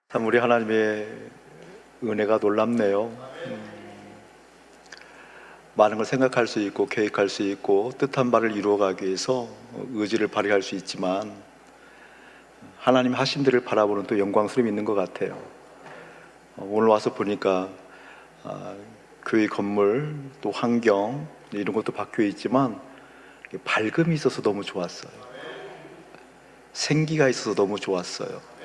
참 우리 하나님의 은혜가 놀랍네요. 많은 걸 생각할 수 있고 계획할 수 있고 뜻한 바를 이루어가기 위해서 의지를 발휘할 수 있지만 하나님 하신 대를 바라보는 또 영광스러움이 있는 것 같아요. 오늘 와서 보니까 교회 건물 또 환경 이런 것도 바뀌어 있지만 밝음이 있어서 너무 좋았어요. 생기가 있어서 너무 좋았어요.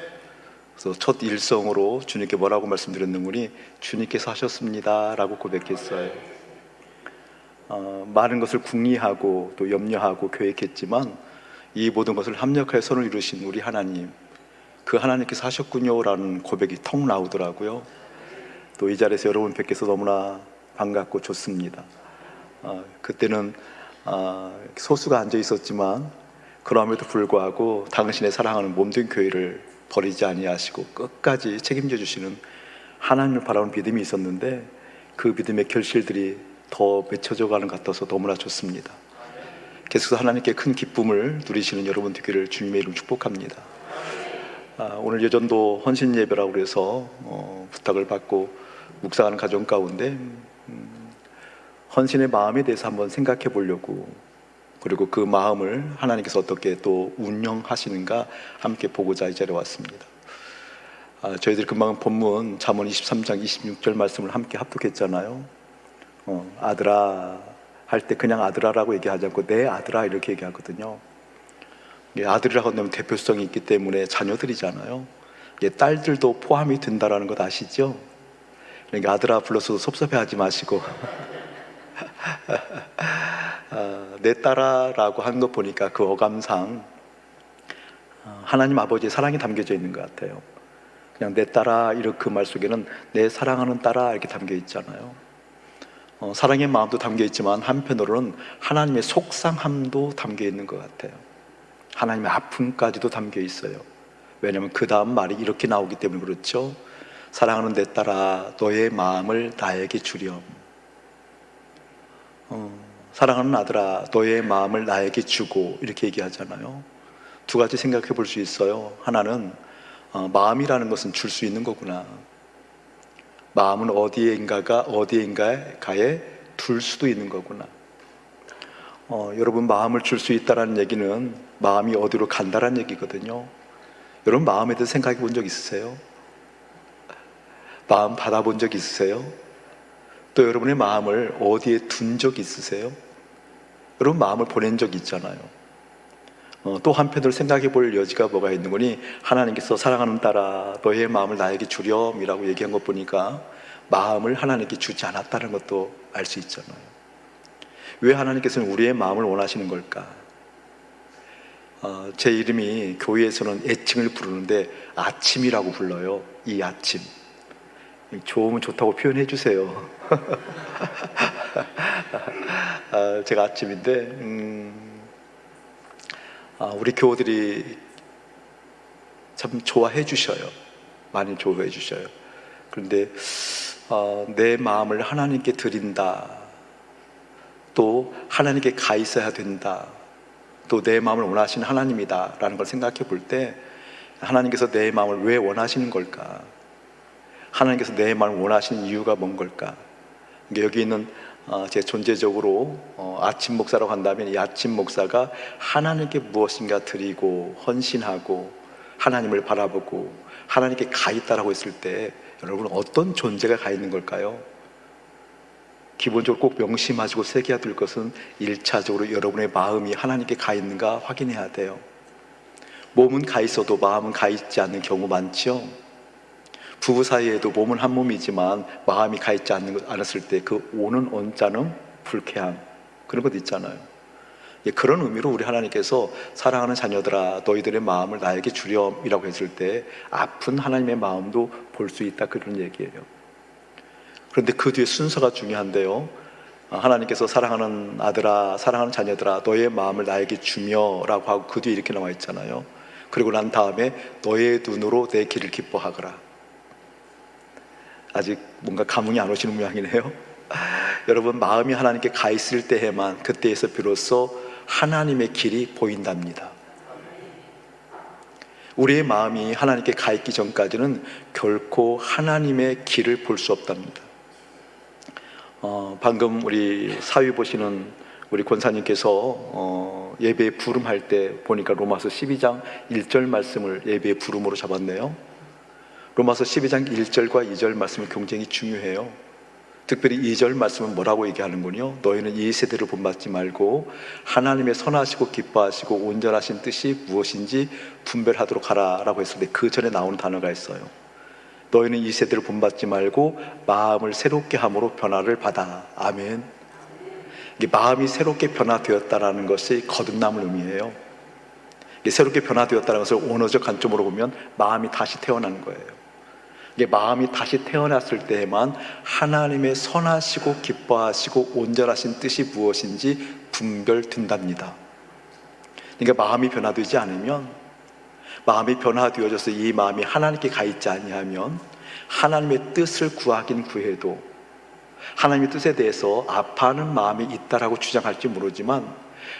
그래서 첫 일성으로 주님께 뭐라고 말씀드렸는지 주님께서 하셨습니다 라고 고백했어요. 많은 것을 궁리하고 또 염려하고 계획했지만 이 모든 것을 합력하여 선을 이루신 우리 하나님, 그 하나님께서 하셨군요 라는 고백이 턱 나오더라고요. 또 이 자리에서 여러분 뵙게서 너무나 반갑고 좋습니다. 그때는 소수가 앉아 있었지만 그럼에도 불구하고 당신의 사랑하는 몸된 교회를 버리지 아니하시고 끝까지 책임져 주시는 하나님을 바라보는 믿음이 있었는데 그 믿음의 결실들이 더 맺혀져 가는 것 같아서 너무나 좋습니다. 계속해서 하나님께 큰 기쁨을 누리시는 여러분 되기를 주님의 이름 축복합니다. 오늘 여전도 헌신 예배라고 해서 부탁을 받고 묵상하는 가정 가운데 헌신의 마음에 대해서 한번 생각해 보려고, 그리고 그 마음을 하나님께서 어떻게 또 운영하시는가 함께 보고자 이 자리에 왔습니다. 저희들이 금방 본문 잠언 23장 26절 말씀을 함께 합독했잖아요. 아들아 할 때 그냥 아들아라고 얘기하지 않고 내 아들아 이렇게 얘기하거든요. 아들이라고 하면 대표성이 있기 때문에 자녀들이잖아요. 딸들도 포함이 된다는 것 아시죠? 그러니까 아들아 불러서 섭섭해하지 마시고 내 딸아라고 하는 거 보니까 그 어감상 하나님 아버지의 사랑이 담겨져 있는 것 같아요. 그냥 내 딸아 이렇게 그 말 속에는 내 사랑하는 딸아 이렇게 담겨 있잖아요. 사랑의 마음도 담겨 있지만 한편으로는 하나님의 속상함도 담겨 있는 것 같아요. 하나님의 아픔까지도 담겨 있어요. 왜냐하면 그 다음 말이 이렇게 나오기 때문에 그렇죠. 사랑하는 내 딸아 너의 마음을 나에게 주렴. 사랑하는 아들아 너의 마음을 나에게 주고 이렇게 얘기하잖아요. 두 가지 생각해 볼 수 있어요. 하나는 마음이라는 것은 줄 수 있는 거구나. 마음은 어디인가에 둘 수도 있는 거구나. 여러분 마음을 줄 수 있다는 얘기는 마음이 어디로 간다는 얘기거든요. 여러분 마음에 대해서 생각해 본 적 있으세요? 마음 받아본 적 있으세요? 또 여러분의 마음을 어디에 둔 적 있으세요? 여러분 마음을 보낸 적 있잖아요. 또 한편으로 생각해 볼 여지가 뭐가 있는 거니, 하나님께서 사랑하는 딸아 너의 마음을 나에게 주렴이라고 얘기한 것 보니까 마음을 하나님께 주지 않았다는 것도 알 수 있잖아요. 왜 하나님께서는 우리의 마음을 원하시는 걸까? 제 이름이 교회에서는 애칭을 부르는데 아침이라고 불러요. 이 아침. 좋으면 좋다고 표현해 주세요. 제가 아침인데 우리 교우들이 참 좋아해 주셔요. 많이 좋아해 주셔요. 그런데 내 마음을 하나님께 드린다, 또 하나님께 가 있어야 된다, 또 내 마음을 원하시는 하나님이다 라는 걸 생각해 볼 때 하나님께서 내 마음을 왜 원하시는 걸까? 하나님께서 내 마음을 원하시는 이유가 뭔 걸까? 여기 있는 제 존재적으로 아침 목사라고 한다면 이 아침 목사가 하나님께 무엇인가 드리고 헌신하고 하나님을 바라보고 하나님께 가 있다라고 했을 때 여러분 어떤 존재가 가 있는 걸까요? 기본적으로 꼭 명심하시고 새겨야 될 것은 1차적으로 여러분의 마음이 하나님께 가 있는가 확인해야 돼요. 몸은 가 있어도 마음은 가 있지 않는 경우 많죠. 부부 사이에도 몸은 한 몸이지만 마음이 가 있지 않았을 때 그 오는 언짢음, 불쾌함 그런 것 있잖아요. 그런 의미로 우리 하나님께서 사랑하는 자녀들아 너희들의 마음을 나에게 주렴이라고 했을 때 아픈 하나님의 마음도 볼 수 있다, 그런 얘기예요. 그런데 그 뒤에 순서가 중요한데요. 하나님께서 사랑하는 아들아 사랑하는 자녀들아 너의 마음을 나에게 주며 라고 하고 그 뒤에 이렇게 나와 있잖아요. 그리고 난 다음에 너의 눈으로 내 길을 기뻐하거라. 아직 뭔가 감흥이 안 오시는 모양이네요. 여러분 마음이 하나님께 가 있을 때에만, 그때에서 비로소 하나님의 길이 보인답니다. 우리의 마음이 하나님께 가 있기 전까지는 결코 하나님의 길을 볼 수 없답니다. 방금 우리 사위 보시는 우리 권사님께서 예배에 부름할 때 보니까 로마서 12장 1절 말씀을 예배의 부름으로 잡았네요. 로마서 12장 1절과 2절 말씀이 굉장히 중요해요. 특별히 2절 말씀은 뭐라고 얘기하는군요. 너희는 이 세대를 본받지 말고 하나님의 선하시고 기뻐하시고 온전하신 뜻이 무엇인지 분별하도록 하라 라고 했을 때 그 전에 나오는 단어가 있어요. 너희는 이 세대를 본받지 말고 마음을 새롭게 함으로 변화를 받아. 아멘. 이게 마음이 새롭게 변화되었다는 것이 거듭남을 의미해요. 이게 새롭게 변화되었다는 것을 원어적 관점으로 보면 마음이 다시 태어나는 거예요. 이게 마음이 다시 태어났을 때에만 하나님의 선하시고 기뻐하시고 온전하신 뜻이 무엇인지 분별된답니다. 그러니까 마음이 변화되지 않으면, 마음이 변화되어져서 이 마음이 하나님께 가 있지 아니하면 하나님의 뜻을 구하긴 구해도 하나님의 뜻에 대해서 아파하는 마음이 있다라고 주장할지 모르지만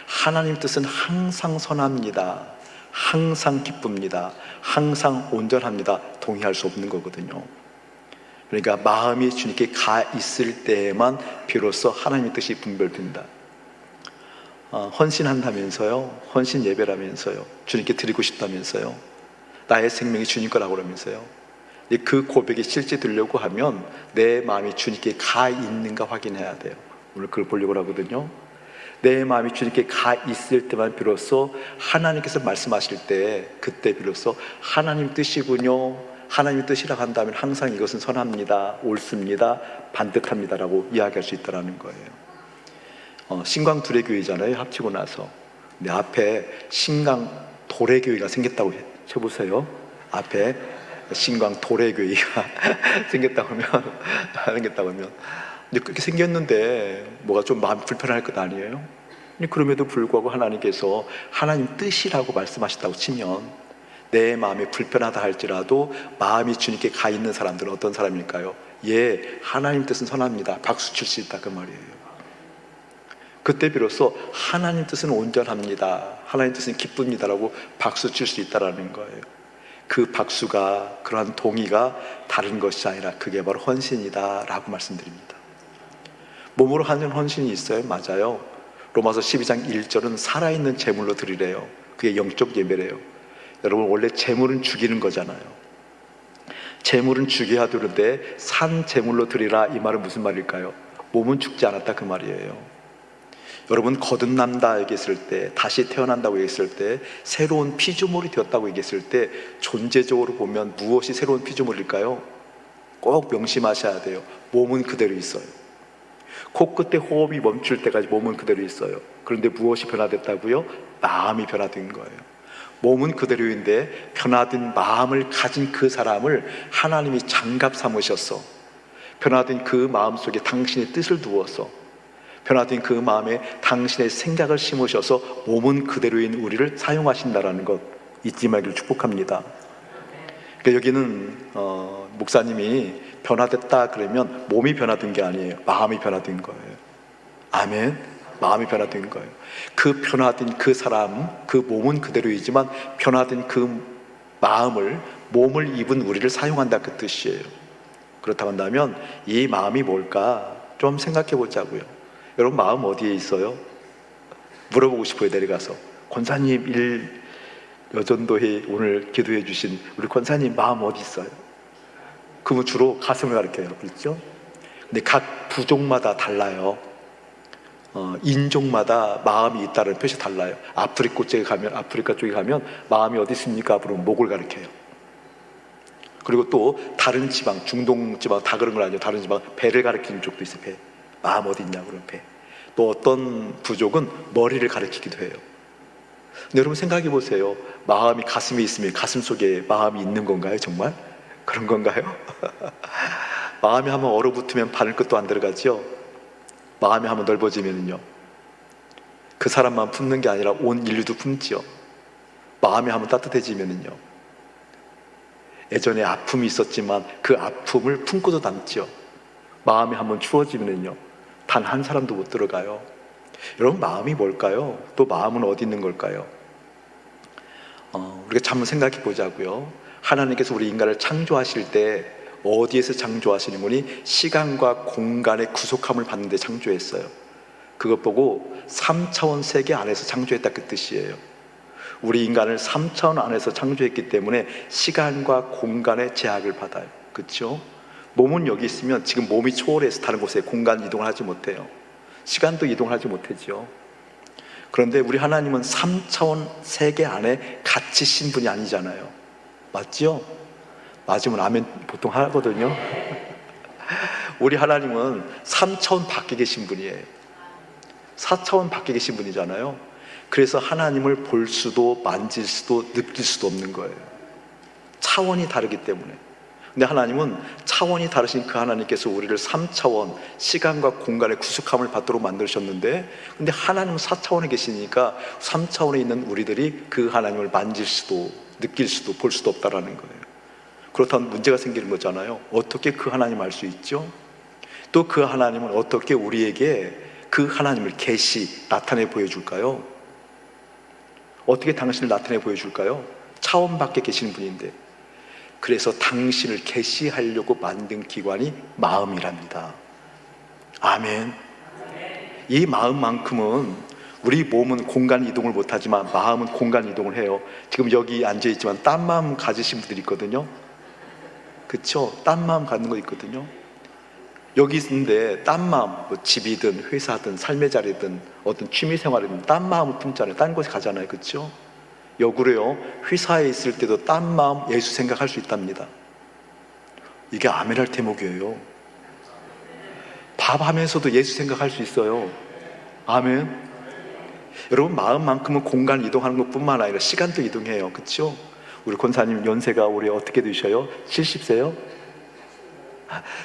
하나님의 뜻은 항상 선합니다, 항상 기쁩니다, 항상 온전합니다, 동의할 수 없는 거거든요. 그러니까 마음이 주님께 가 있을 때에만 비로소 하나님의 뜻이 분별된다. 헌신한다면서요, 헌신 예배라면서요, 주님께 드리고 싶다면서요, 나의 생명이 주님 거라고 그러면서요. 그 고백이 실제 되려고 하면 내 마음이 주님께 가 있는가 확인해야 돼요. 오늘 그걸 보려고 하거든요. 내 마음이 주님께 가 있을 때만 비로소 하나님께서 말씀하실 때, 그때 비로소 하나님 뜻이군요, 하나님의 뜻이라고 한다면 항상 이것은 선합니다, 옳습니다, 반듯합니다라고 이야기할 수 있다는 거예요. 신광 두레교회잖아요, 합치고 나서. 근데 앞에 신광 도래교회가 생겼다고 해보세요. 앞에 신광 도래교회가 생겼다고 하면 근데 그렇게 생겼는데 뭐가 좀 마음 불편할 것 아니에요? 그럼에도 불구하고 하나님께서 하나님 뜻이라고 말씀하셨다고 치면 내 마음이 불편하다 할지라도 마음이 주님께 가 있는 사람들은 어떤 사람일까요? 예, 하나님 뜻은 선합니다, 박수 칠 수 있다, 그 말이에요. 그때 비로소 하나님 뜻은 온전합니다, 하나님 뜻은 기쁩니다라고 박수 칠 수 있다라는 거예요. 그 박수가, 그러한 동의가 다른 것이 아니라 그게 바로 헌신이다 라고 말씀드립니다. 몸으로 하는 헌신이 있어요? 맞아요. 로마서 12장 1절은 살아있는 제물로 드리래요. 그게 영적 예배래요. 여러분, 원래 제물은 죽이는 거잖아요. 제물은 죽여야 되는데 산 제물로 드리라, 이 말은 무슨 말일까요? 몸은 죽지 않았다, 그 말이에요. 여러분, 거듭난다 얘기했을 때, 다시 태어난다고 얘기했을 때, 새로운 피조물이 되었다고 얘기했을 때 존재적으로 보면 무엇이 새로운 피조물일까요? 꼭 명심하셔야 돼요. 몸은 그대로 있어요. 코끝에 호흡이 멈출 때까지 몸은 그대로 있어요. 그런데 무엇이 변화됐다고요? 마음이 변화된 거예요. 몸은 그대로인데 변화된 마음을 가진 그 사람을 하나님이 장갑 삼으셔서 변화된 그 마음 속에 당신의 뜻을 두어서 변화된 그 마음에 당신의 생각을 심으셔서 몸은 그대로인 우리를 사용하신다라는 것 잊지 말기를 축복합니다. 그러니까 여기는 목사님이 변화됐다 그러면 몸이 변화된 게 아니에요. 마음이 변화된 거예요. 아멘. 마음이 변화된 거예요. 그 변화된 그 사람, 그 몸은 그대로이지만 변화된 그 마음을, 몸을 입은 우리를 사용한다, 그 뜻이에요. 그렇다고 한다면 이 마음이 뭘까 좀 생각해 보자고요. 여러분, 마음 어디에 있어요? 물어보고 싶어요. 내려가서 권사님 여전도회 오늘 기도해 주신 우리 권사님 마음 어디 있어요? 그분 주로 가슴을 가리켜요. 그렇죠? 근데 각 부족마다 달라요. 인종마다 마음이 있다는 표시 달라요. 아프리카 쪽에 가면 마음이 어디 있습니까? 그러면 목을 가리켜요. 그리고 또 다른 지방, 중동 지방 다 그런 건 아니에요. 다른 지방 배를 가리키는 쪽도 있어요. 배. 마음 어디 있냐 그러면 배. 또 어떤 부족은 머리를 가리키기도 해요. 근데 여러분 생각해 보세요. 마음이 가슴에 있으면 가슴 속에 마음이 있는 건가요? 정말? 그런 건가요? 마음이 한번 얼어붙으면 바늘 끝도 안 들어가죠. 마음이 한번 넓어지면요, 그 사람만 품는 게 아니라 온 인류도 품지요. 마음이 한번 따뜻해지면요, 예전에 아픔이 있었지만 그 아픔을 품고도 남지요. 마음이 한번 추워지면요, 단 한 사람도 못 들어가요. 여러분, 마음이 뭘까요? 또 마음은 어디 있는 걸까요? 우리가 한번 생각해 보자고요. 하나님께서 우리 인간을 창조하실 때 어디에서 창조하시는 분이 시간과 공간의 구속함을 받는 데 창조했어요. 그것 보고 3차원 세계 안에서 창조했다 그 뜻이에요. 우리 인간을 3차원 안에서 창조했기 때문에 시간과 공간의 제약을 받아요. 그렇죠? 몸은 여기 있으면 지금 몸이 초월해서 다른 곳에 공간 이동을 하지 못해요. 시간도 이동하지 못하죠. 그런데 우리 하나님은 3차원 세계 안에 갇히신 분이 아니잖아요. 맞죠? 맞으면 아멘 보통 하거든요. 우리 하나님은 3차원 밖에 계신 분이에요. 4차원 밖에 계신 분이잖아요. 그래서 하나님을 볼 수도 만질 수도 느낄 수도 없는 거예요. 차원이 다르기 때문에. 근데 하나님은 차원이 다르신 그 하나님께서 우리를 3차원 시간과 공간의 구속함을 받도록 만드셨는데, 근데 하나님은 4차원에 계시니까 3차원에 있는 우리들이 그 하나님을 만질 수도 느낄 수도 볼 수도 없다라는 거예요. 그렇다면 문제가 생기는 거잖아요. 어떻게 그 하나님 알 수 있죠? 또 그 하나님은 어떻게 우리에게 그 하나님을 계시 나타내 보여줄까요? 어떻게 당신을 나타내 보여줄까요? 차원 밖에 계시는 분인데. 그래서 당신을 계시하려고 만든 기관이 마음이랍니다. 아멘. 이 마음만큼은, 우리 몸은 공간 이동을 못하지만 마음은 공간 이동을 해요. 지금 여기 앉아있지만 딴 마음 가지신 분들이 있거든요. 그쵸? 딴 마음 갖는 거 있거든요. 여기 있는데 딴 마음, 뭐 집이든 회사든 삶의 자리든 어떤 취미생활이든 딴 마음을 품잖아요. 딴 곳에 가잖아요. 그쵸? 역으로요, 회사에 있을 때도 딴 마음 예수 생각할 수 있답니다. 이게 아멘할 대목이에요. 밥 하면서도 예수 생각할 수 있어요. 아멘. 여러분, 마음만큼은 공간 이동하는 것뿐만 아니라 시간도 이동해요. 그렇죠? 우리 권사님 연세가 올해 어떻게 되셔요? 70세요?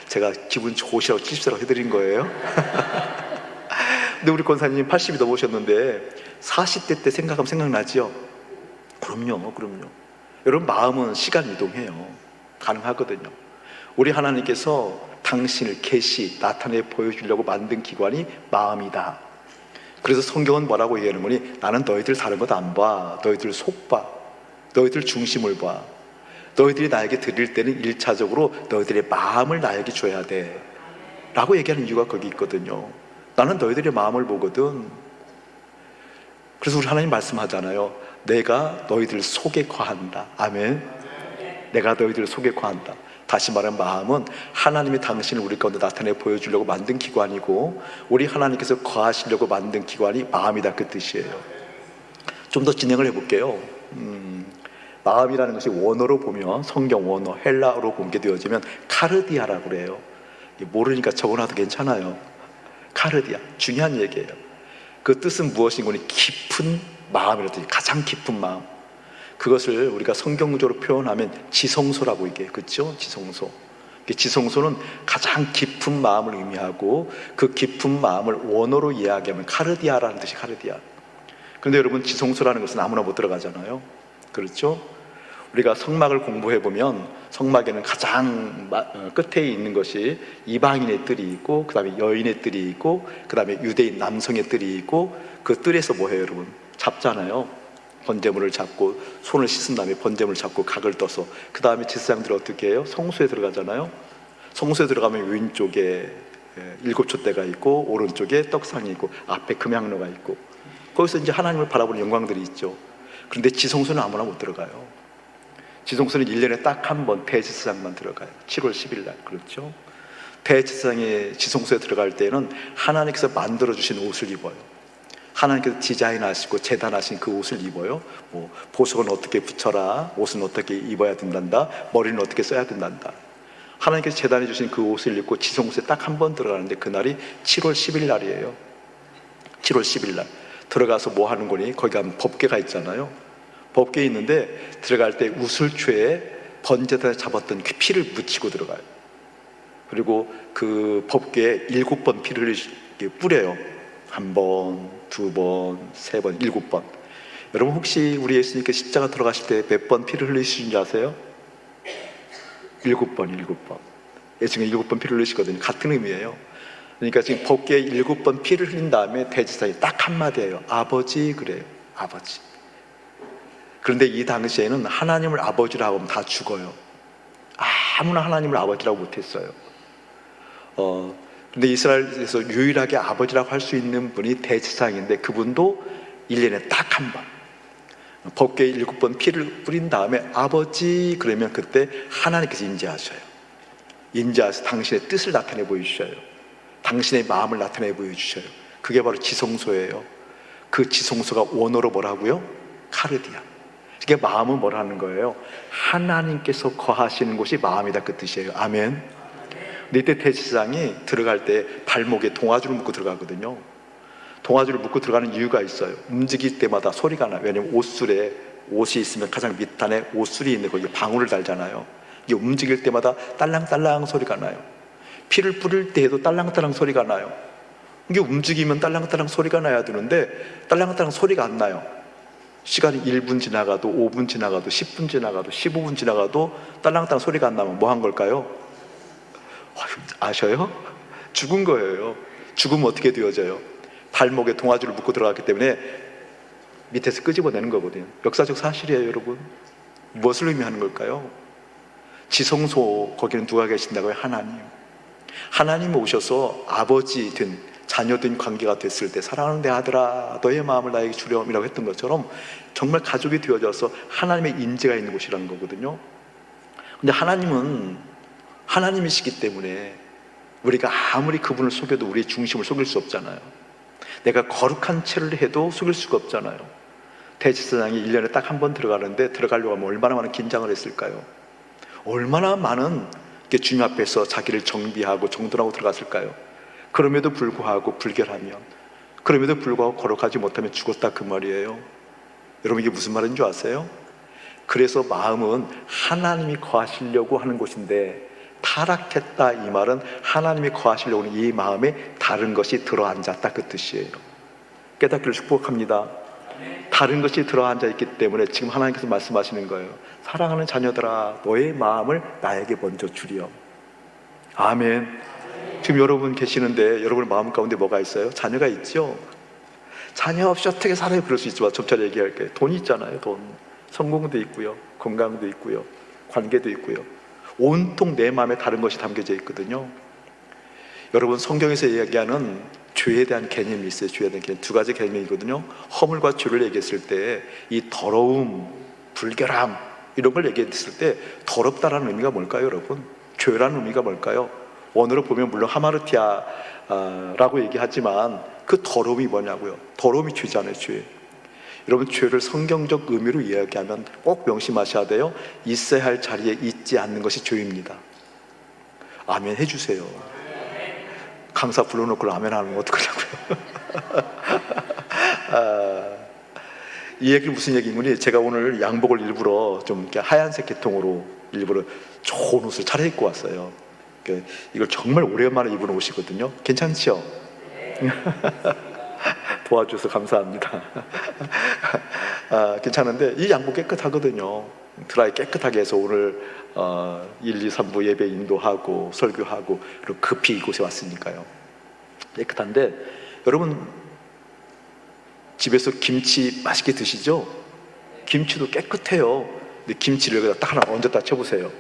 제가 기분 좋으시라고 70세라고 해드린 거예요. 근데 우리 권사님 80이 넘으셨는데 40대 때 생각하면 생각나지요? 그럼요. 여러분, 마음은 시간 이동해요. 가능하거든요. 우리 하나님께서 당신을 계시 나타내 보여주려고 만든 기관이 마음이다. 그래서 성경은 뭐라고 얘기하는 거니? 나는 너희들 다른 것 안 봐. 너희들 속 봐. 너희들 중심을 봐. 너희들이 나에게 드릴 때는 1차적으로 너희들의 마음을 나에게 줘야 돼 라고 얘기하는 이유가 거기 있거든요. 나는 너희들의 마음을 보거든. 그래서 우리 하나님 말씀하잖아요. 내가 너희들 속에 거한다. 아멘. 내가 너희들 속에 거한다. 다시 말하면 마음은 하나님이 당신을 우리 가운데 나타내 보여주려고 만든 기관이고, 우리 하나님께서 거하시려고 만든 기관이 마음이다 그 뜻이에요. 좀 더 진행을 해볼게요. 마음이라는 것이 원어로 보면, 성경 원어 헬라어로 공개되어지면 카르디아라고 그래요. 모르니까 적어놔도 괜찮아요. 카르디아, 중요한 얘기예요. 그 뜻은 무엇인 거니? 깊은 마음이라는 뜻이에요. 가장 깊은 마음. 그것을 우리가 성경적으로 표현하면 지성소라고 얘기해요. 그렇죠? 지성소. 지성소는 가장 깊은 마음을 의미하고, 그 깊은 마음을 원어로 이야기하면 카르디아라는 뜻이 카르디아. 그런데 여러분, 지성소라는 것은 아무나 못 들어가잖아요. 그렇죠? 우리가 성막을 공부해보면 성막에는 가장 끝에 있는 것이 이방인의 뜰이 있고, 그 다음에 여인의 뜰이 있고, 그 다음에 유대인 남성의 뜰이 있고, 그 뜰에서 뭐 해요 여러분? 잡잖아요. 번제물을 잡고 손을 씻은 다음에 번제물을 잡고 각을 떠서, 그 다음에 제사장들이 어떻게 해요? 성소에 들어가잖아요. 성소에 들어가면 왼쪽에 7촛대가 있고, 오른쪽에 떡상이 있고, 앞에 금향로가 있고, 거기서 이제 하나님을 바라보는 영광들이 있죠. 그런데 지성소는 아무나 못 들어가요. 지성소는 1년에 딱 한 번 대제사장만 들어가요. 7월 10일 날. 그렇죠? 대제사장의 지성소에 들어갈 때는 하나님께서 만들어주신 옷을 입어요. 하나님께서 디자인하시고 재단하신 그 옷을 입어요. 뭐 보석은 어떻게 붙여라, 옷은 어떻게 입어야 된단다, 머리는 어떻게 써야 된단다. 하나님께서 재단해 주신 그 옷을 입고 지성소에 딱 한 번 들어가는데, 그날이 7월 10일 날이에요. 7월 10일 날 들어가서 뭐 하는 거니? 거기 가면 법궤가 있잖아요. 법궤 있는데 들어갈 때 우슬초에 번제단에 잡았던 그 피를 묻히고 들어가요. 그리고 그 법궤에 7번 피를 뿌려요. 1번, 2번, 3번, 7번. 여러분, 혹시 우리 예수님께 십자가 들어가실 때 몇 번 피를 흘리시는지 아세요? 7번, 7번. 예수님이 7번 피를 흘리시거든요. 같은 의미예요. 그러니까 지금 법궤에 7번 피를 흘린 다음에 대제사장이 딱 한마디 해요. 아버지, 그래요. 아버지. 그런데 이 당시에는 하나님을 아버지라고 하면 다 죽어요. 아무나 하나님을 아버지라고 못했어요. 근데 이스라엘에서 유일하게 아버지라고 할 수 있는 분이 대제사장인데, 그분도 1년에 딱 한 번 법궤에 7번 피를 뿌린 다음에 아버지 그러면 그때 하나님께서 인지하셔요. 인지하셔서 당신의 뜻을 나타내 보여주셔요. 당신의 마음을 나타내 보여주셔요. 그게 바로 지성소예요. 그 지성소가 원어로 뭐라고요? 카르디아. 이게 마음은 뭐라는 거예요? 하나님께서 거하시는 곳이 마음이다, 그 뜻이에요. 아멘. 근데 이때 대제사장이 들어갈 때 발목에 동아줄을 묶고 들어가거든요. 동아줄을 묶고 들어가는 이유가 있어요. 움직일 때마다 소리가 나요. 왜냐면 옷술에, 옷이 있으면 가장 밑단에 옷술이 있는데 거기에 방울을 달잖아요. 이게 움직일 때마다 딸랑딸랑 소리가 나요. 피를 뿌릴 때에도 딸랑딸랑 소리가 나요. 이게 움직이면 딸랑딸랑 소리가 나야 되는데 딸랑딸랑 소리가 안 나요. 시간이 1분 지나가도 5분 지나가도 10분 지나가도 15분 지나가도 딸랑딸랑 소리가 안 나면 뭐 한 걸까요? 아셔요? 죽은 거예요. 죽으면 어떻게 되어져요? 발목에 동아줄을 묶고 들어갔기 때문에 밑에서 끄집어내는 거거든요. 역사적 사실이에요, 여러분. 무엇을 의미하는 걸까요? 지성소, 거기는 누가 계신다고요? 하나님. 하나님 오셔서 아버지 된, 자녀 된 관계가 됐을 때, 사랑하는 내 아들아 너의 마음을 나에게 주렴이라고 했던 것처럼 정말 가족이 되어져서 하나님의 인재가 있는 곳이라는 거거든요. 근데 하나님은 하나님이시기 때문에 우리가 아무리 그분을 속여도 우리의 중심을 속일 수 없잖아요. 내가 거룩한 채를 해도 속일 수가 없잖아요. 대제사장이 1년에 딱 한 번 들어가는데 들어가려고 하면 얼마나 많은 긴장을 했을까요? 얼마나 많은 주님 앞에서 자기를 정비하고 정돈하고 들어갔을까요? 그럼에도 불구하고 불결하면, 그럼에도 불구하고 거룩하지 못하면 죽었다, 그 말이에요. 여러분, 이게 무슨 말인 줄 아세요? 그래서 마음은 하나님이 거하시려고 하는 곳인데 타락했다, 이 말은 하나님이 거하시려고 하는 이 마음에 다른 것이 들어앉았다, 그 뜻이에요. 깨닫기를 축복합니다. 다른 것이 들어앉아 있기 때문에 지금 하나님께서 말씀하시는 거예요. 사랑하는 자녀들아 너의 마음을 나에게 먼저 주렴. 아멘. 지금 여러분 계시는데 여러분의 마음 가운데 뭐가 있어요? 자녀가 있죠? 자녀 없이 어떻게 살아요? 그럴 수 있지만 좀 전에 얘기할게요. 돈이 있잖아요. 돈. 성공도 있고요, 건강도 있고요, 관계도 있고요. 온통 내 마음에 다른 것이 담겨져 있거든요. 여러분, 성경에서 이야기하는 죄에 대한 개념이 있어요. 죄에 대한 개념, 두 가지 개념이거든요. 허물과 죄를 얘기했을 때 이 더러움, 불결함 이런 걸 얘기했을 때 더럽다라는 의미가 뭘까요, 여러분? 죄라는 의미가 뭘까요? 원어로 보면 물론 하마르티아라고 얘기하지만 그 더러움이 뭐냐고요? 더러움이 죄잖아요, 죄. 여러분, 죄를 성경적 의미로 이야기하면 꼭 명심하셔야 돼요. 있어야 할 자리에 있지 않는 것이 죄입니다. 아멘 해주세요. 강사 불러놓고 아멘 하는 거 어떡하냐고요. 이 얘기는 무슨 얘기인지, 제가 오늘 양복을 일부러 좀 이렇게 하얀색 계통으로 일부러 좋은 옷을 차려입고 왔어요. 이걸 정말 오랜만에 입은 옷이거든요. 괜찮죠? 도와줘서 감사합니다. 괜찮은데 이 양복 깨끗하거든요. 드라이 깨끗하게 해서 오늘 1, 2, 3부 예배 인도하고 설교하고 그리고 급히 이곳에 왔으니까요. 깨끗한데 여러분, 집에서 김치 맛있게 드시죠? 김치도 깨끗해요. 근데 김치를 여기다 딱 하나 얹었다 쳐보세요.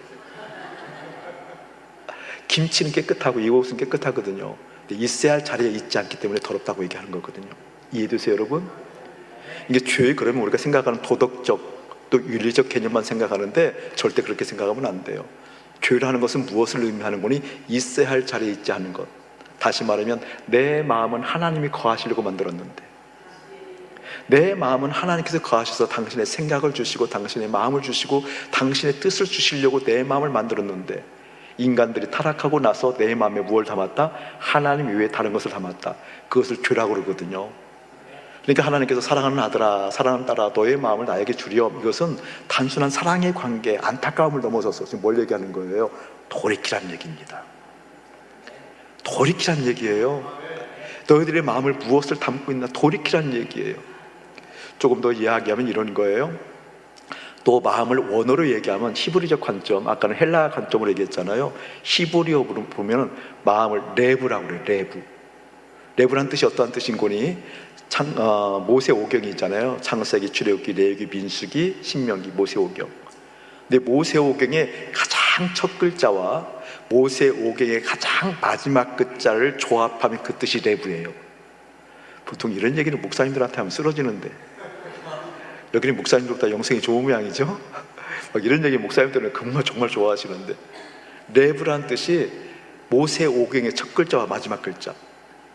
김치는 깨끗하고 이 옷은 깨끗하거든요. 근데 있어야 할 자리에 있지 않기 때문에 더럽다고 얘기하는 거거든요. 이해되세요, 여러분? 이게 죄, 그러면 우리가 생각하는 도덕적 또 윤리적 개념만 생각하는데 절대 그렇게 생각하면 안 돼요. 죄라는 것은 무엇을 의미하는 거니? 있어야 할 자리에 있지 않은 것. 다시 말하면 내 마음은 하나님이 거하시려고 만들었는데, 내 마음은 하나님께서 거하셔서 당신의 생각을 주시고 당신의 마음을 주시고 당신의 뜻을 주시려고 내 마음을 만들었는데, 인간들이 타락하고 나서 내 마음에 무엇을 담았다? 하나님 외에 다른 것을 담았다. 그것을 죄라고 그러거든요. 그러니까 하나님께서 사랑하는 아들아, 사랑하는 딸아, 너의 마음을 나에게 주렴. 이것은 단순한 사랑의 관계, 안타까움을 넘어서서 지금 뭘 얘기하는 거예요? 돌이키라는 얘기입니다. 돌이키라는 얘기예요. 너희들의 마음을 무엇을 담고 있나 돌이키라는 얘기예요. 조금 더 이야기하면 이런 거예요. 또 마음을 원어로 얘기하면 히브리적 관점, 아까는 헬라 관점으로 얘기했잖아요. 히브리어로 보면 마음을 레브라고 그래요. 레브. 레브란 뜻이 어떠한 뜻인 거니? 모세오경이 있잖아요. 창세기, 출애굽기, 레위기, 민수기, 신명기, 모세오경. 근데 모세오경의 가장 첫 글자와 모세오경의 가장 마지막 글자를 조합하면 그 뜻이 레브예요. 보통 이런 얘기는 목사님들한테 하면 쓰러지는데, 여기는 목사님들보다 영성이 좋은 모양이죠. 막 이런 얘기 목사님들은 정말 좋아하시는데, 레브란 뜻이 모세오경의 첫 글자와 마지막 글자.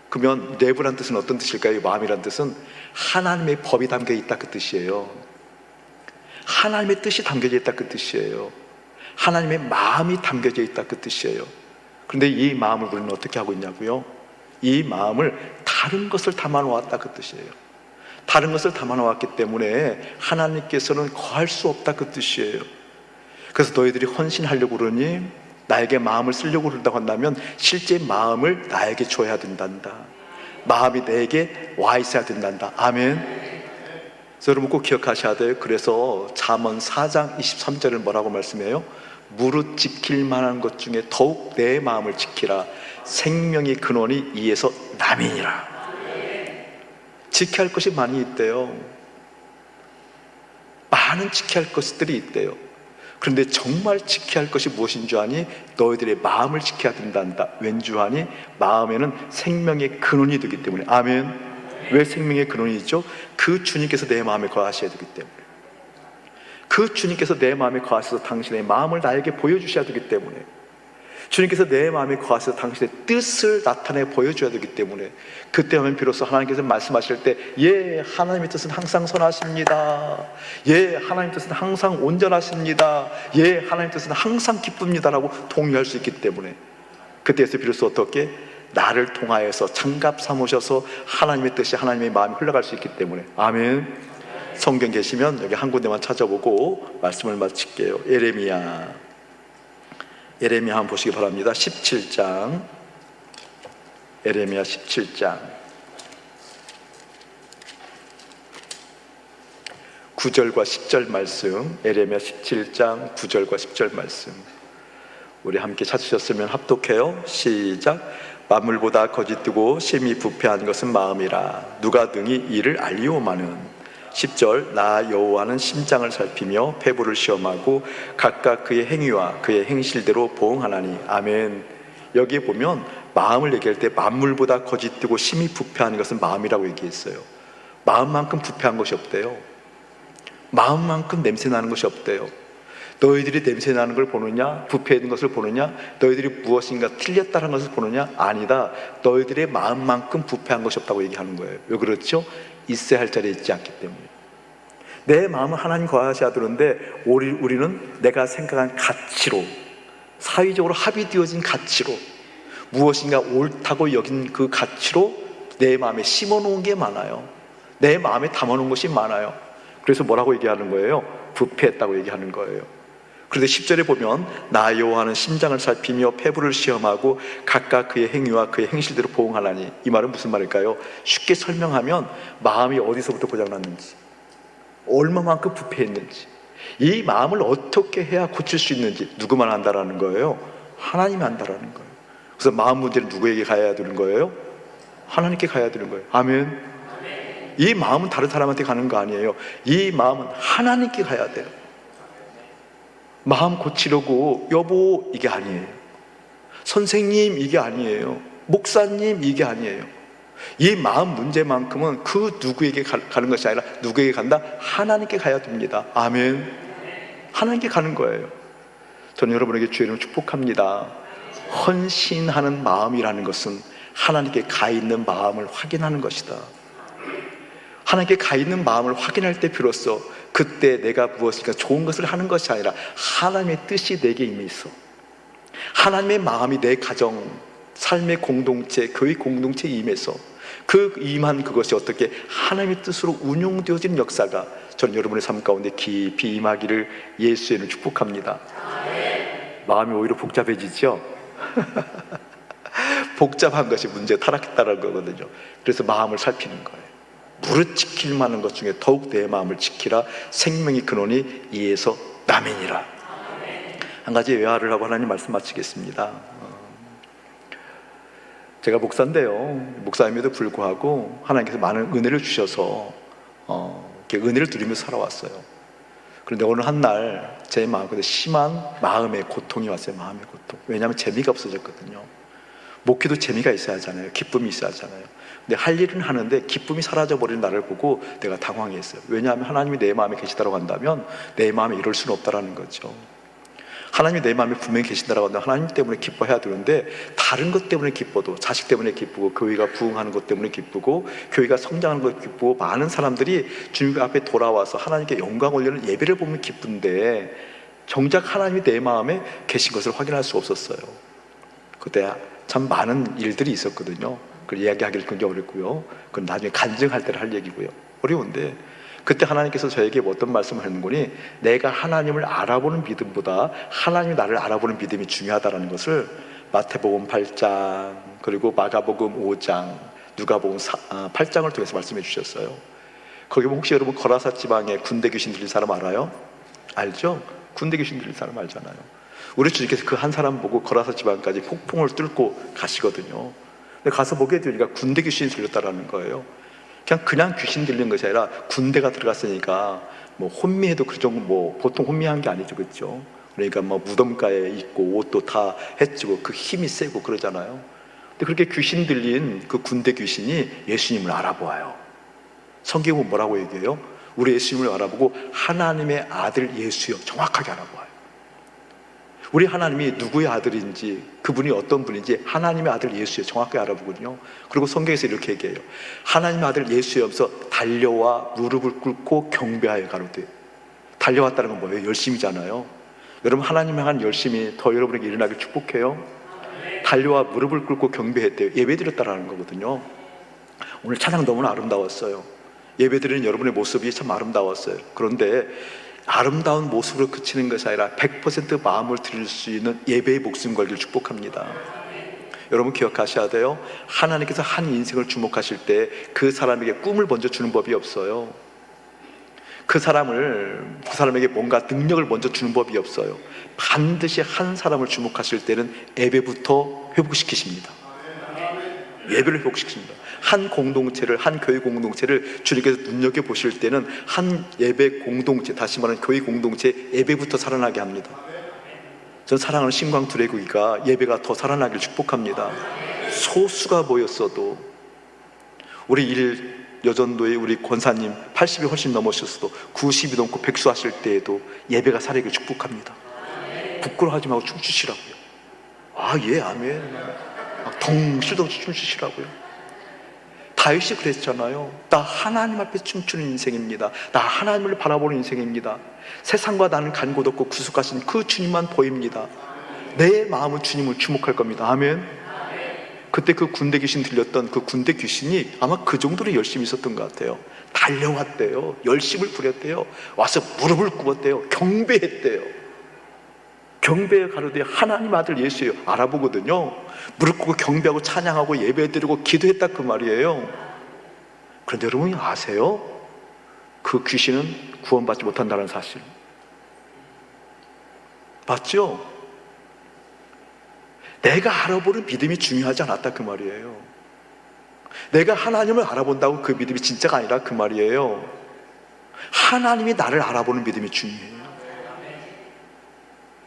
그러면 레브란 뜻은 어떤 뜻일까요? 마음이란 뜻은 하나님의 법이 담겨 있다, 그 뜻이에요. 하나님의 뜻이 담겨져 있다, 그 뜻이에요. 하나님의 마음이 담겨져 있다, 그 뜻이에요. 그런데 이 마음을 우리는 어떻게 하고 있냐고요? 이 마음을 다른 것을 담아놓았다, 그 뜻이에요. 다른 것을 담아놓았기 때문에 하나님께서는 거할 수 없다, 그 뜻이에요. 그래서 너희들이 헌신하려고 그러니, 나에게 마음을 쓰려고 그런다고 한다면 실제 마음을 나에게 줘야 된단다. 마음이 내게 와 있어야 된단다. 아멘. 그래서 여러분 꼭 기억하셔야 돼요. 그래서 잠언 4장 23절을 뭐라고 말씀해요? 무릇 지킬 만한 것 중에 더욱 내 마음을 지키라. 생명의 근원이 이에서 남이니라. 지켜야 할 것이 많이 있대요. 많은 지켜야 할 것들이 있대요. 그런데 정말 지켜야 할 것이 무엇인 줄 아니? 너희들의 마음을 지켜야 된단다. 왠 줄 아니? 마음에는 생명의 근원이 되기 때문에. 아멘. 왜 생명의 근원이죠? 그 주님께서 내 마음에 거하셔야 되기 때문에. 그 주님께서 내 마음에 거하셔서 당신의 마음을 나에게 보여주셔야 되기 때문에. 주님께서 내 마음에 거하셔서 당신의 뜻을 나타내 보여줘야 되기 때문에. 그때 하면 비로소 하나님께서 말씀하실 때, 예, 하나님의 뜻은 항상 선하십니다. 예, 하나님의 뜻은 항상 온전하십니다. 예, 하나님의 뜻은 항상 기쁩니다라고 동의할 수 있기 때문에. 그때에서 비로소 어떻게? 나를 통하여서 장갑 삼으셔서 하나님의 뜻이, 하나님의 마음이 흘러갈 수 있기 때문에. 아멘. 성경 계시면 여기 한 군데만 찾아보고 말씀을 마칠게요. 예레미야 한번 보시기 바랍니다. 17장. 예레미야 17장 9절과 10절 말씀. 예레미야 17장 9절과 10절 말씀. 우리 함께 찾으셨으면 합독해요. 시작. 만물보다 거짓되고 심히 부패한 것은 마음이라. 누가 등이 이를 알리오마는. 10절. 나 여호와는 심장을 살피며 폐부를 시험하고 각각 그의 행위와 그의 행실대로 보응하나니. 아멘. 여기에 보면 마음을 얘기할 때 만물보다 거짓되고 심히 부패한 것은 마음이라고 얘기했어요. 마음만큼 부패한 것이 없대요. 마음만큼 냄새나는 것이 없대요. 너희들이 냄새나는 걸 보느냐? 부패한 것을 보느냐? 너희들이 무엇인가 틀렸다는 것을 보느냐? 아니다. 너희들의 마음만큼 부패한 것이 없다고 얘기하는 거예요. 왜 그렇죠? 있어야 할 자리에 있지 않기 때문에. 내 마음은 하나님 거하셔야 되는데 우리는 내가 생각한 가치로, 사회적으로 합의되어진 가치로, 무엇인가 옳다고 여긴 그 가치로 내 마음에 심어놓은 게 많아요. 내 마음에 담아놓은 것이 많아요. 그래서 뭐라고 얘기하는 거예요? 부패했다고 얘기하는 거예요. 그런데 10절에 보면 나 여호와는 심장을 살피며 폐부를 시험하고 각각 그의 행위와 그의 행실대로 보응하나니. 이 말은 무슨 말일까요? 쉽게 설명하면 마음이 어디서부터 고장났는지, 얼마만큼 부패했는지, 이 마음을 어떻게 해야 고칠 수 있는지 누구만 안다라는 거예요? 하나님이 안다라는 거예요. 그래서 마음 문제는 누구에게 가야 되는 거예요? 하나님께 가야 되는 거예요. 아멘. 이 마음은 다른 사람한테 가는 거 아니에요. 이 마음은 하나님께 가야 돼요. 마음 고치려고 여보 이게 아니에요. 선생님 이게 아니에요. 목사님 이게 아니에요. 이 마음 문제만큼은 그 누구에게 가는 것이 아니라 누구에게 간다? 하나님께 가야 됩니다. 아멘. 하나님께 가는 거예요. 저는 여러분에게 주의 이름으로 축복합니다. 헌신하는 마음이라는 것은 하나님께 가 있는 마음을 확인하는 것이다. 하나님께 가 있는 마음을 확인할 때 비로소 그때 내가 무엇인가 좋은 것을 하는 것이 아니라 하나님의 뜻이 내게 임해 있어. 하나님의 마음이 내 가정, 삶의 공동체, 교회 공동체에 임해서 그 임한 그것이 어떻게 하나님의 뜻으로 운용되어지는 역사가 저는 여러분의 삶 가운데 깊이 임하기를 예수의 이름으로 축복합니다. 마음이 오히려 복잡해지죠? 복잡한 것이 문제 타락했다는 거거든요. 그래서 마음을 살피는 거예요. 무릇 지킬 만한 것 중에 더욱 내 마음을 지키라. 생명의 근원이 이에서 남이니라. 한 가지 외화를 하고 하나님 말씀 마치겠습니다. 제가 목사인데요, 목사임에도 불구하고 하나님께서 많은 은혜를 주셔서 이렇게 은혜를 누리면서 살아왔어요. 그런데 어느 한 날 제 마음에 심한 마음의 고통이 왔어요. 마음의 고통. 왜냐하면 재미가 없어졌거든요. 목회도 재미가 있어야 하잖아요. 기쁨이 있어야 하잖아요. 근데 할 일은 하는데 기쁨이 사라져버린 나를 보고 내가 당황했어요. 왜냐하면 하나님이 내 마음에 계시다고 한다면 내 마음에 이럴 수는 없다라는 거죠. 하나님이 내 마음에 분명히 계신다라고 한다면 하나님 때문에 기뻐해야 되는데, 다른 것 때문에 기뻐도, 자식 때문에 기쁘고, 교회가 부흥하는 것 때문에 기쁘고, 교회가 성장하는 것 기쁘고, 많은 사람들이 주님 앞에 돌아와서 하나님께 영광 올리는 예배를 보면 기쁜데, 정작 하나님이 내 마음에 계신 것을 확인할 수 없었어요. 그때 참 많은 일들이 있었거든요. 그걸 이야기하기를 굉장히 어렵고요. 그건 나중에 간증할 때를 할 얘기고요. 어려운데, 그때 하나님께서 저에게 어떤 말씀을 하는 거니, 내가 하나님을 알아보는 믿음보다 하나님이 나를 알아보는 믿음이 중요하다는 것을 마태복음 8장, 그리고 마가복음 5장, 누가복음 8장을 통해서 말씀해 주셨어요. 거기 보면 혹시 여러분 거라사 지방에 군대 귀신 들린 사람 알아요? 알죠? 군대 귀신 들린 사람 알잖아요. 우리 주님께서 그 한 사람 보고 거라사 지방까지 폭풍을 뚫고 가시거든요. 근데 가서 보게 되니까 군대 귀신이 들렸다라는 거예요. 그냥 귀신 들린 것이 아니라 군대가 들어갔으니까 뭐 혼미해도 그 정도, 뭐 보통 혼미한 게 아니죠, 그렇죠? 그러니까 뭐 무덤가에 있고 옷도 다 해치고 그 힘이 세고 그러잖아요. 근데 그렇게 귀신 들린 그 군대 귀신이 예수님을 알아보아요. 성경은 뭐라고 얘기해요? 우리 예수님을 알아보고 하나님의 아들 예수여, 정확하게 알아보아요. 우리 하나님이 누구의 아들인지, 그분이 어떤 분인지 하나님의 아들 예수여 정확하게 알아보거든요. 그리고 성경에서 이렇게 얘기해요. 하나님의 아들 예수여 하면서 달려와 무릎을 꿇고 경배하여 가로되. 달려왔다는 건 뭐예요? 열심이잖아요. 여러분, 하나님을 향한 열심이 더 여러분에게 일어나길 축복해요. 달려와 무릎을 꿇고 경배했대요. 예배드렸다라는 거거든요. 오늘 찬양 너무나 아름다웠어요. 예배드리는 여러분의 모습이 참 아름다웠어요. 그런데 아름다운 모습으로 그치는 것이 아니라 100% 마음을 드릴 수 있는 예배의 목숨 걸기를 축복합니다. 여러분 기억하셔야 돼요. 하나님께서 한 인생을 주목하실 때 그 사람에게 꿈을 먼저 주는 법이 없어요. 그 사람에게 뭔가 능력을 먼저 주는 법이 없어요. 반드시 한 사람을 주목하실 때는 예배부터 회복시키십니다. 예배를 회복시킵니다. 한 공동체를, 한 교회 공동체를 주님께서 눈여겨보실 때는 한 예배 공동체, 다시 말하는 교회 공동체 예배부터 살아나게 합니다. 전 사랑하는 신광 두레구기가 예배가 더 살아나길 축복합니다. 소수가 모였어도, 우리 여전도의 우리 권사님 80이 훨씬 넘으셨어도 90이 넘고 백수 하실 때에도 예배가 살아나길 축복합니다. 부끄러워하지 말고 춤추시라고요. 아, 예, 아멘. 덩실덩실 춤추시라고요. 다윗이 그랬잖아요. 나 하나님 앞에 춤추는 인생입니다. 나 하나님을 바라보는 인생입니다. 세상과 나는 간 곳 없고 구속하신 그 주님만 보입니다. 내 마음은 주님을 주목할 겁니다. 아멘. 그때 그 군대 귀신 들렸던 그 군대 귀신이 아마 그 정도로 열심히 있었던 것 같아요. 달려왔대요. 열심을 부렸대요. 와서 무릎을 꿇었대요. 경배했대요. 경배에 가로되 하나님 아들 예수예요. 알아보거든요. 무릎 꿇고 경배하고 찬양하고 예배드리고 기도했다 그 말이에요. 그런데 여러분이 아세요? 그 귀신은 구원받지 못한다는 사실. 맞죠? 내가 알아보는 믿음이 중요하지 않았다 그 말이에요. 내가 하나님을 알아본다고 그 믿음이 진짜가 아니라 그 말이에요. 하나님이 나를 알아보는 믿음이 중요해요.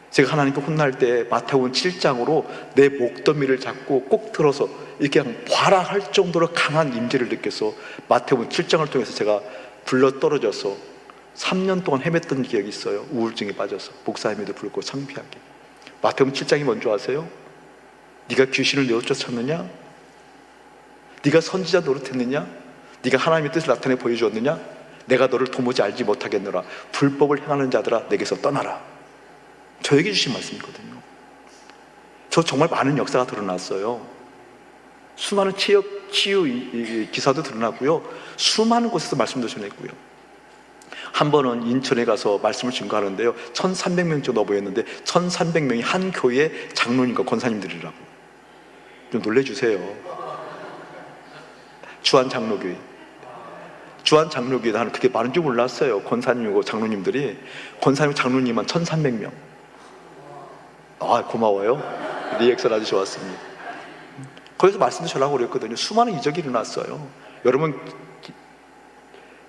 제가 하나님께 혼날 때 마태복음 7장으로 내 목더미를 잡고 꼭 들어서 이렇게 그냥 봐라 할 정도로 강한 임재를 느껴서 마태복음 7장을 통해서 제가 굴러 떨어져서 3년 동안 헤맸던 기억이 있어요. 우울증에 빠져서 목사임에도 불구하고 창피하게. 마태복음 7장이 뭔지 아세요? 네가 귀신을 내어 쫓았느냐? 네가 선지자 노릇했느냐? 네가 하나님의 뜻을 나타내 보여주었느냐? 내가 너를 도무지 알지 못하겠노라. 불법을 행하는 자들아 내게서 떠나라. 저에게 주신 말씀이거든요. 저 정말 많은 역사가 드러났어요. 수많은 치유 기사도 드러나고요. 수많은 곳에서 말씀도 전했고요. 한 번은 인천에 가서 말씀을 증거하는데요. 1300명 정도 모였는데 1300명이 한 교회 장로님과 권사님들이라고. 좀 놀래주세요. 주한장로교회. 주한장로교회도 그렇게 많은 줄 몰랐어요. 권사님이고 장로님들이. 권사님 장로님만 1300명. 아, 고마워요. 리액션 아주 좋았습니다. 거기서 말씀도 전하고 그랬거든요. 수많은 이적이 일어났어요. 여러분,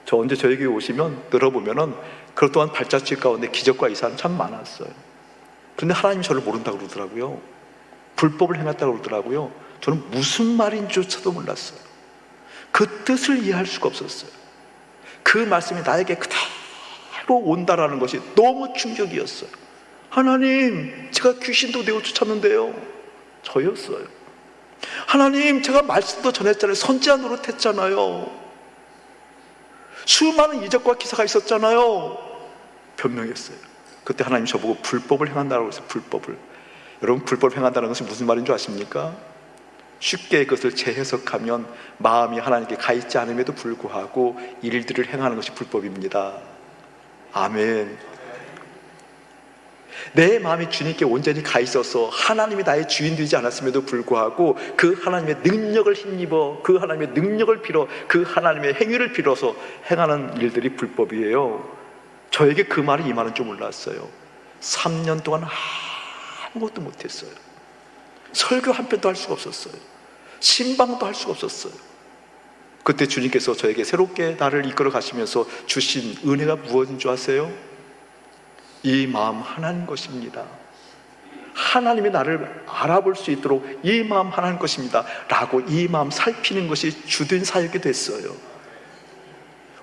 저 언제 저희 교회 오시면 들어보면은 그것 또한 발자취 가운데 기적과 이사는 참 많았어요. 그런데 하나님이 저를 모른다고 그러더라고요. 불법을 행했다고 그러더라고요. 저는 무슨 말인지조차도 몰랐어요. 그 뜻을 이해할 수가 없었어요. 그 말씀이 나에게 그대로 온다라는 것이 너무 충격이었어요. 하나님, 제가 귀신도 내어 쫓았는데요. 저였어요. 하나님, 제가 말씀도 전했잖아요. 선지자 노릇했잖아요. 수많은 이적과 기사가 있었잖아요. 변명했어요. 그때 하나님 저보고 불법을 행한다고 했어요. 불법을. 여러분, 불법을 행한다는 것이 무슨 말인 줄 아십니까? 쉽게 그것을 재해석하면 마음이 하나님께 가 있지 않음에도 불구하고 일들을 행하는 것이 불법입니다. 아멘. 내 마음이 주님께 온전히 가 있어서 하나님이 나의 주인 되지 않았음에도 불구하고 그 하나님의 능력을 힘입어, 그 하나님의 능력을 빌어, 그 하나님의 행위를 빌어서 행하는 일들이 불법이에요. 저에게 그 말이 이 말은 좀 몰랐어요. 3년 동안 아무것도 못했어요. 설교 한 편도 할 수가 없었어요. 신방도 할 수가 없었어요. 그때 주님께서 저에게 새롭게 나를 이끌어 가시면서 주신 은혜가 무엇인 줄 아세요? 이 마음 하나님 것입니다. 하나님이 나를 알아볼 수 있도록 이 마음 하나님 것입니다 라고 이 마음 살피는 것이 주된 사역이 됐어요.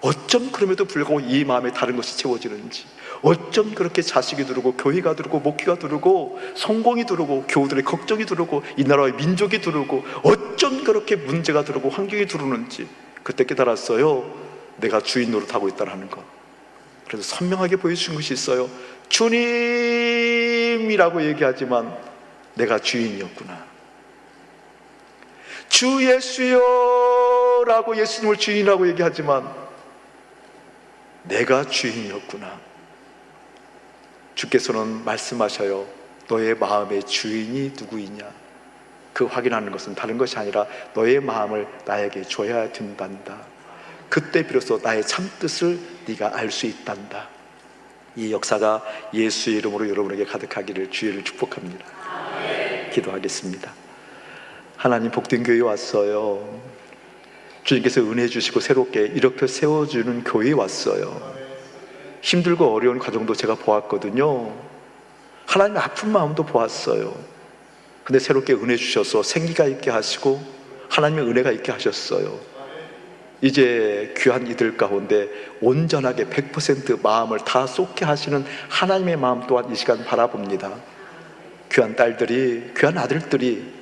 어쩜 그럼에도 불구하고 이 마음에 다른 것이 채워지는지, 어쩜 그렇게 자식이 들어오고 교회가 들어오고 목회가 들어오고 성공이 들어오고 교우들의 걱정이 들어오고 이 나라의 민족이 들어오고 어쩜 그렇게 문제가 들어오고 환경이 들어오는지 그때 깨달았어요. 내가 주인 노릇하고 있다는 것. 그래서 선명하게 보여주신 것이 있어요. 주님이라고 얘기하지만 내가 주인이었구나. 주 예수여라고 예수님을 주인이라고 얘기하지만 내가 주인이었구나. 주께서는 말씀하셔요. 너의 마음의 주인이 누구이냐. 그 확인하는 것은 다른 것이 아니라 너의 마음을 나에게 줘야 된단다. 그때 비로소 나의 참뜻을 네가 알 수 있단다. 이 역사가 예수의 이름으로 여러분에게 가득하기를 주의를 축복합니다. 기도하겠습니다. 하나님, 복된 교회에 왔어요. 주님께서 은혜 주시고 새롭게 이렇게 세워주는 교회에 왔어요. 힘들고 어려운 과정도 제가 보았거든요. 하나님의 아픈 마음도 보았어요. 근데 새롭게 은혜 주셔서 생기가 있게 하시고 하나님의 은혜가 있게 하셨어요. 이제 귀한 이들 가운데 온전하게 100% 마음을 다 쏟게 하시는 하나님의 마음 또한 이 시간 바라봅니다. 귀한 딸들이, 귀한 아들들이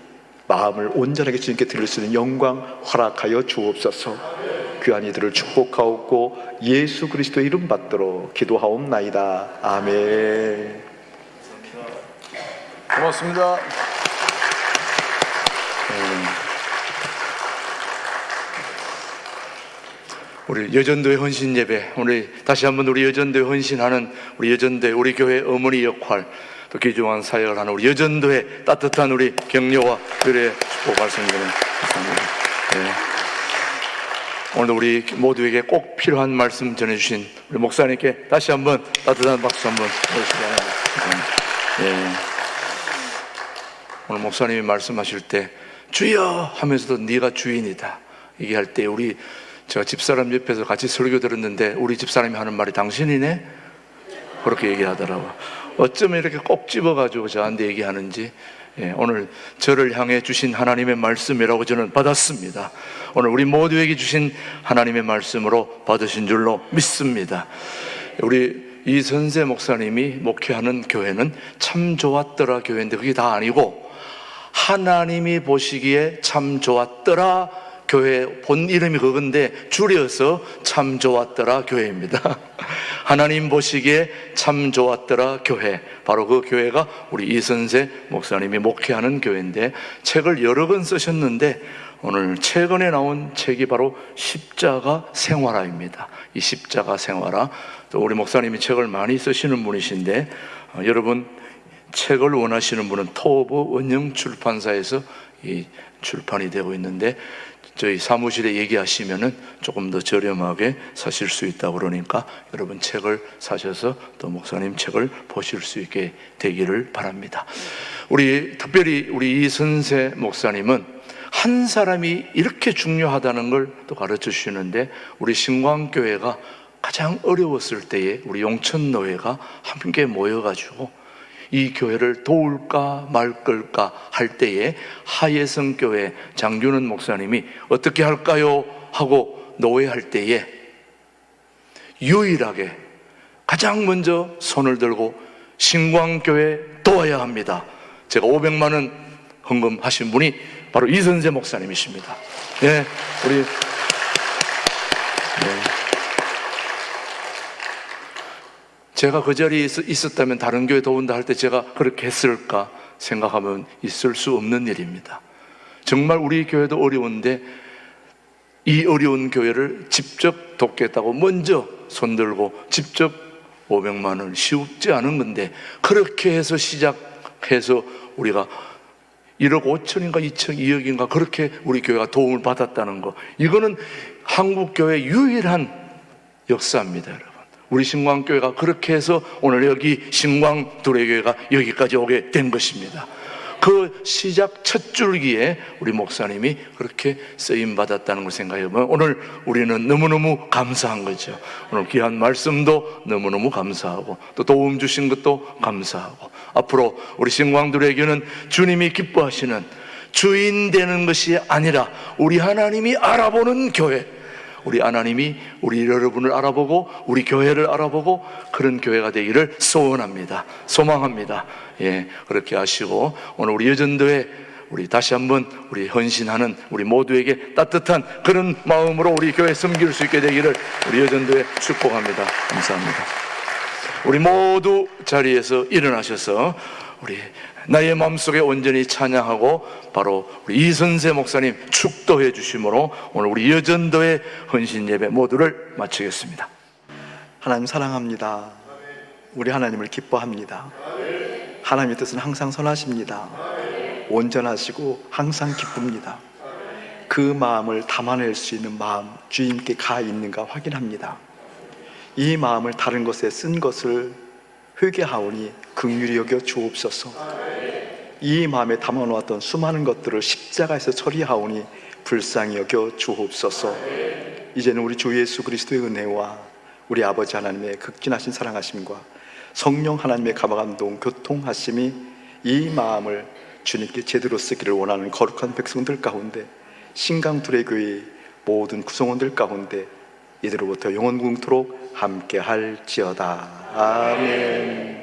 마음을 온전하게 주님께 드릴 수 있는 영광 허락하여 주옵소서. 귀한 이들을 축복하옵고 예수 그리스도의 이름 받들어 기도하옵나이다. 아멘. 고맙습니다. 우리 여전도의 헌신 예배, 우리 다시 한번 우리 여전도에 헌신하는 우리 여전도의 우리 교회 어머니 역할, 또 귀중한 사역을 하는 우리 여전도의 따뜻한 우리 격려와 의뢰 축복 말씀드립니다. 감사합니다. 네. 오늘도 우리 모두에게 꼭 필요한 말씀 전해주신 우리 목사님께 다시 한번 따뜻한 박수 한번 보내주시기 바랍니다. 네. 오늘 목사님이 말씀하실 때 주여 하면서도 네가 주인이다 얘기할 때 우리 제가 집사람 옆에서 같이 설교 들었는데 우리 집사람이 하는 말이 당신이네? 그렇게 얘기하더라고요. 어쩌면 이렇게 꼭 집어가지고 저한테 얘기하는지, 오늘 저를 향해 주신 하나님의 말씀이라고 저는 받았습니다. 오늘 우리 모두에게 주신 하나님의 말씀으로 받으신 줄로 믿습니다. 우리 이선세 목사님이 목회하는 교회는 참 좋았더라 교회인데 그게 다 아니고 하나님이 보시기에 참 좋았더라 교회 본 이름이 그건데 줄여서 참 좋았더라 교회입니다. 하나님 보시기에 참 좋았더라 교회, 바로 그 교회가 우리 이선세 목사님이 목회하는 교회인데 책을 여러 권 쓰셨는데 오늘 최근에 나온 책이 바로 십자가 생활화입니다. 이 십자가 생활화, 또 우리 목사님이 책을 많이 쓰시는 분이신데 여러분 책을 원하시는 분은 토브 원영 출판사에서 이 출판이 되고 있는데 저희 사무실에 얘기하시면은 조금 더 저렴하게 사실 수 있다고 그러니까 여러분 책을 사셔서 또 목사님 책을 보실 수 있게 되기를 바랍니다. 우리 특별히 우리 이선세 목사님은 한 사람이 이렇게 중요하다는 걸 또 가르쳐 주시는데, 우리 신광교회가 가장 어려웠을 때에 우리 용천노회가 함께 모여가지고 이 교회를 도울까 말 걸까 할 때에 하예성교회 장균원 목사님이 어떻게 할까요? 하고 노회할 때에 유일하게 가장 먼저 손을 들고 신광교회 도와야 합니다, 제가 500만 원 헌금하신 분이 바로 이선재 목사님이십니다. 네, 우리 제가 그 자리에 있었다면 다른 교회 도운다 할 때 제가 그렇게 했을까 생각하면 있을 수 없는 일입니다. 정말 우리 교회도 어려운데 이 어려운 교회를 직접 돕겠다고 먼저 손들고 직접 500만 원, 쉽지 않은 건데 그렇게 해서 시작해서 우리가 1억 5천인가 2천 2억인가 그렇게 우리 교회가 도움을 받았다는 거, 이거는 한국교회 유일한 역사입니다, 여러분. 우리 신광교회가 그렇게 해서 오늘 여기 신광두레교회가 여기까지 오게 된 것입니다. 그 시작 첫 줄기에 우리 목사님이 그렇게 쓰임받았다는 걸 생각해보면 오늘 우리는 너무너무 감사한 거죠. 오늘 귀한 말씀도 너무너무 감사하고 또 도움 주신 것도 감사하고, 앞으로 우리 신광두레교회는 주님이 기뻐하시는 주인 되는 것이 아니라 우리 하나님이 알아보는 교회, 우리 하나님이 우리 여러분을 알아보고 우리 교회를 알아보고 그런 교회가 되기를 소원합니다, 소망합니다. 예, 그렇게 하시고 오늘 우리 여전도에 우리 다시 한번 우리 헌신하는 우리 모두에게 따뜻한 그런 마음으로 우리 교회 섬길 수 있게 되기를 우리 여전도에 축복합니다. 감사합니다. 우리 모두 자리에서 일어나셔서 우리 나의 마음속에 온전히 찬양하고 바로 우리 이선세 목사님 축도해 주심으로 오늘 우리 여전도의 헌신 예배 모두를 마치겠습니다. 하나님 사랑합니다. 우리 하나님을 기뻐합니다. 하나님의 뜻은 항상 선하십니다. 온전하시고 항상 기쁩니다. 그 마음을 담아낼 수 있는 마음 주님께 가 있는가 확인합니다. 이 마음을 다른 것에 쓴 것을 회개하오니 긍휼히 여겨 주옵소서. 이 마음에 담아놓았던 수많은 것들을 십자가에서 처리하오니 불쌍히 여겨 주옵소서. 이제는 우리 주 예수 그리스도의 은혜와 우리 아버지 하나님의 극진하신 사랑하심과 성령 하나님의 감화감동 교통하심이 이 마음을 주님께 제대로 쓰기를 원하는 거룩한 백성들 가운데, 신강두레교회의 모든 구성원들 가운데 이대로부터 영원궁토록 함께 할지어다. 아멘.